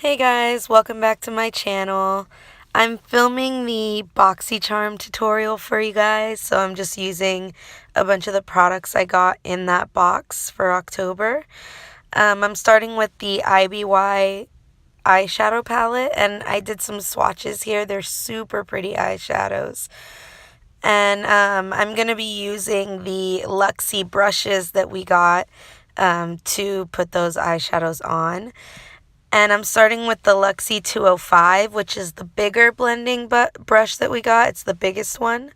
Hey guys, welcome back to my channel. I'm filming the boxycharm tutorial for you guys, so I'm just using a bunch of the products I got in that box for October. I'm starting with the IBY eyeshadow palette, and I did some swatches here. They're super pretty eyeshadows. And I'm going to be using the Luxie brushes that we got to put those eyeshadows on. And I'm starting with the Luxie 205, which is the bigger blending brush that we got. It's the biggest one.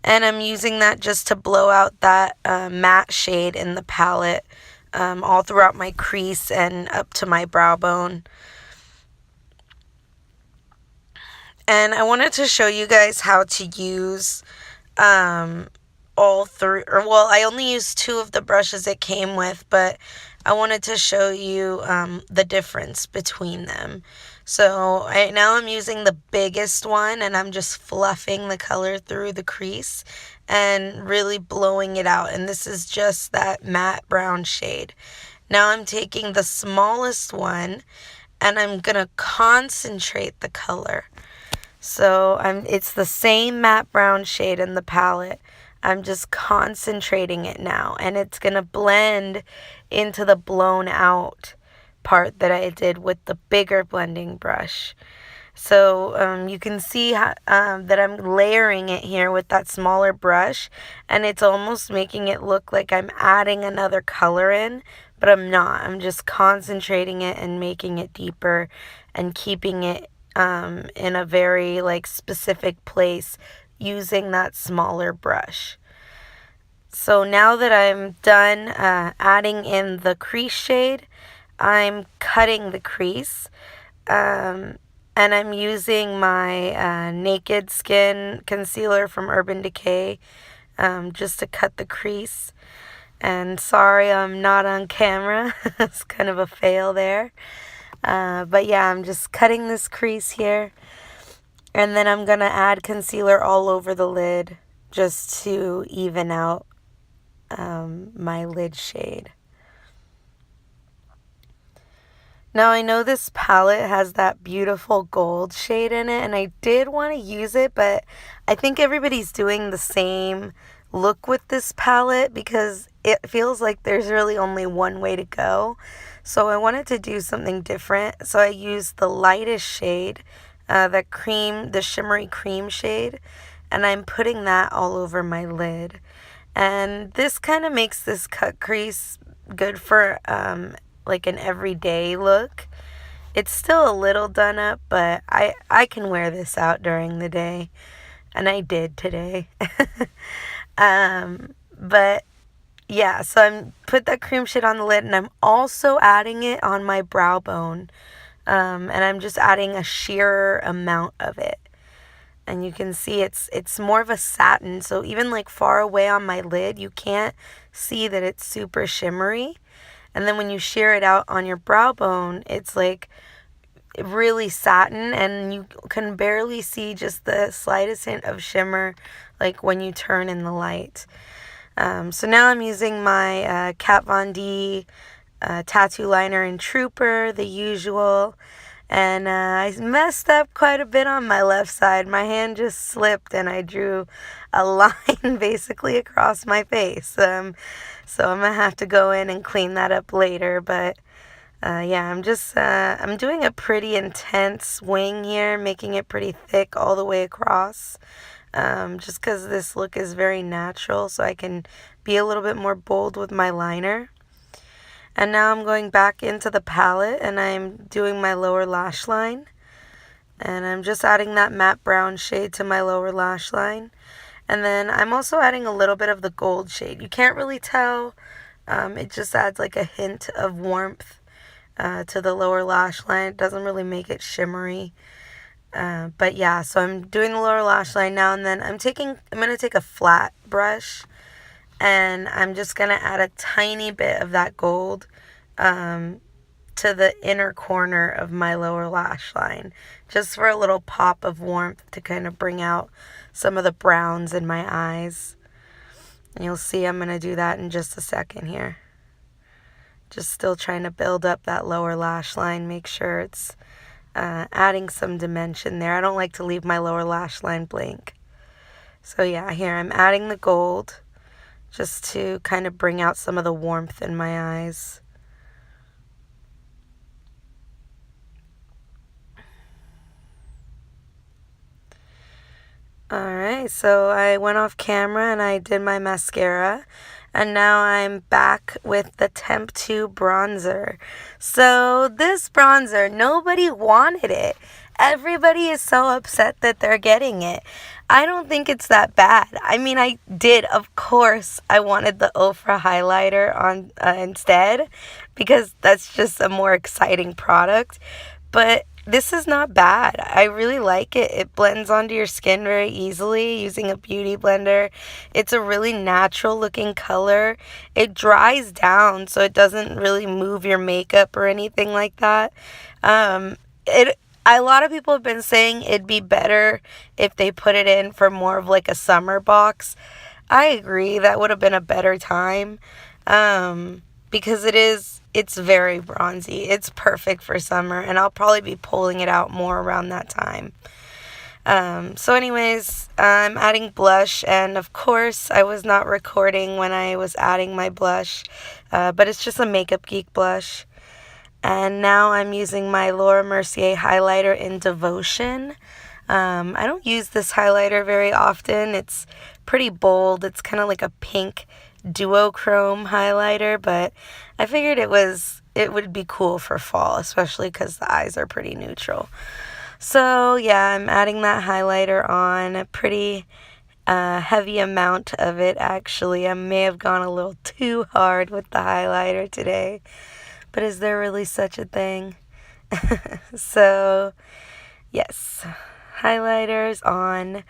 And I'm using that just to blow out that matte shade in the palette all throughout my crease and up to my brow bone. And I wanted to show you guys how to use all three, or well, I only used two of the brushes it came with, but I wanted to show you the difference between them. So right now I'm using the biggest one, and I'm just fluffing the color through the crease and really blowing it out. And this is just that matte brown shade. Now I'm taking the smallest one, and I'm gonna concentrate the color. So it's the same matte brown shade in the palette. I'm just concentrating it now, and it's going to blend into the blown out part that I did with the bigger blending brush. So you can see how, that I'm layering it here with that smaller brush, and it's almost making it look like I'm adding another color in, but I'm not. I'm just concentrating it and making it deeper and keeping it in a very specific place using that smaller brush. So now that I'm done adding in the crease shade, I'm cutting the crease, and I'm using my Naked Skin concealer from Urban Decay just to cut the crease. And sorry I'm not on camera. It's kind of a fail there. But yeah, I'm just cutting this crease here. And then I'm going to add concealer all over the lid just to even out my lid shade. Now I know this palette has that beautiful gold shade in it, and I did want to use it, but I think everybody's doing the same look with this palette because it feels like there's really only one way to go. So I wanted to do something different. So I used the lightest shade, the shimmery cream shade, and I'm putting that all over my lid. And this kind of makes this cut crease good for like an everyday look. It's still a little done up, but I can wear this out during the day, and I did today. But yeah, so I'm put that cream shade on the lid, and I'm also adding it on my brow bone, and I'm just adding a sheer amount of it. And you can see it's more of a satin, so even far away on my lid, you can't see that it's super shimmery. And then when you shear it out on your brow bone, it's really satin, and you can barely see just the slightest hint of shimmer when you turn in the light. So now I'm using my Kat Von D tattoo liner in Trooper, the usual. And I messed up quite a bit on my left side. My hand just slipped, and I drew a line basically across my face. So I'm going to have to go in and clean that up later. But yeah, I'm doing a pretty intense wing here, making it pretty thick all the way across. Just because this look is very natural, so I can be a little bit more bold with my liner. And now I'm going back into the palette, and I'm doing my lower lash line. And I'm just adding that matte brown shade to my lower lash line. And then I'm also adding a little bit of the gold shade. You can't really tell. It just adds a hint of warmth to the lower lash line. It doesn't really make it shimmery. But yeah, so I'm doing the lower lash line now, and then I'm going to take a flat brush, and I'm just going to add a tiny bit of that gold to the inner corner of my lower lash line, just for a little pop of warmth to kind of bring out some of the browns in my eyes. And you'll see I'm going to do that in just a second here. Just still trying to build up that lower lash line, make sure it's adding some dimension there. I don't like to leave my lower lash line blank. So yeah, here I'm adding the gold just to kind of bring out some of the warmth in my eyes. Alright, so I went off camera and I did my mascara. And now I'm back with the Temp 2 bronzer. So this bronzer, nobody wanted it. Everybody is so upset that they're getting it. I don't think it's that bad. I mean, I did, of course, I wanted the Ofra highlighter on instead, because that's just a more exciting product. But this is not bad. I really like it. It blends onto your skin very easily using a beauty blender. It's a really natural looking color. It dries down so it doesn't really move your makeup or anything like that. A lot of people have been saying it'd be better if they put it in for more of like a summer box. I agree. That would have been a better time. Because it's very bronzy. It's perfect for summer, and I'll probably be pulling it out more around that time. So anyways, I'm adding blush, and of course, I was not recording when I was adding my blush, but it's just a Makeup Geek blush. And now I'm using my Laura Mercier highlighter in Devotion. I don't use this highlighter very often. It's pretty bold. It's kind of like a pink duochrome highlighter, but I figured it would be cool for fall, especially because the eyes are pretty neutral. So yeah, I'm adding that highlighter on, a pretty heavy amount of it actually. I may have gone a little too hard with the highlighter today, but is there really such a thing? So yes, highlighters on,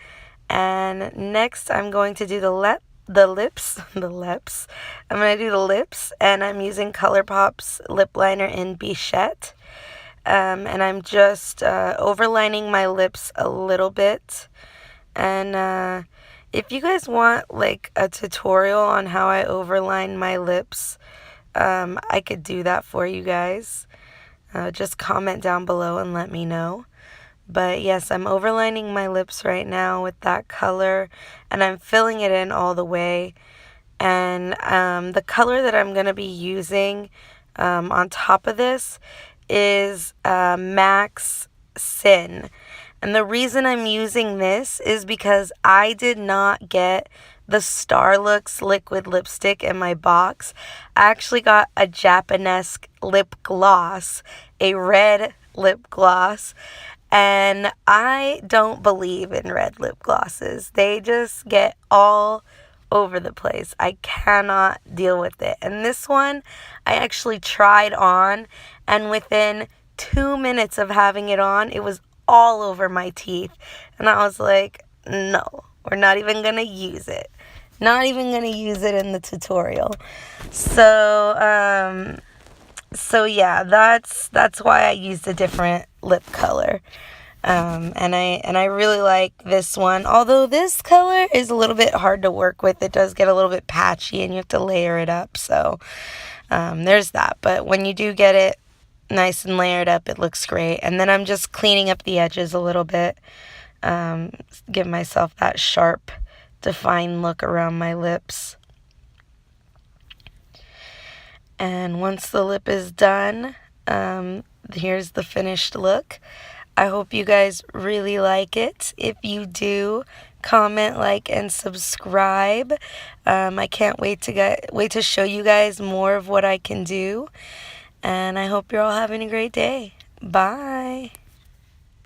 and next I'm going to do the lips. I'm going to do the lips, and I'm using ColourPop's lip liner in Bichette. And I'm just overlining my lips a little bit. And if you guys want like a tutorial on how I overline my lips, I could do that for you guys. Just comment down below and let me know. But yes, I'm overlining my lips right now with that color, and I'm filling it in all the way. And the color that I'm going to be using on top of this is Max Sin. And the reason I'm using this is because I did not get the Starlooks liquid lipstick in my box. I actually got a Japanesque lip gloss, a red lip gloss. And I don't believe in red lip glosses. They just get all over the place. I cannot deal with it. And this one, I actually tried on, and within 2 minutes of having it on, it was all over my teeth. And I was like, no, we're not even going to use it. Not even going to use it in the tutorial. So yeah, that's why I used a different lip color. And I really like this one. Although this color is a little bit hard to work with. It does get a little bit patchy and you have to layer it up. So there's that. But when you do get it nice and layered up, it looks great. And then I'm just cleaning up the edges a little bit. Give myself that sharp, defined look around my lips. And once the lip is done, here's the finished look. I hope you guys really like it. If you do, comment, like, and subscribe. I can't wait to show you guys more of what I can do. And I hope you're all having a great day. Bye.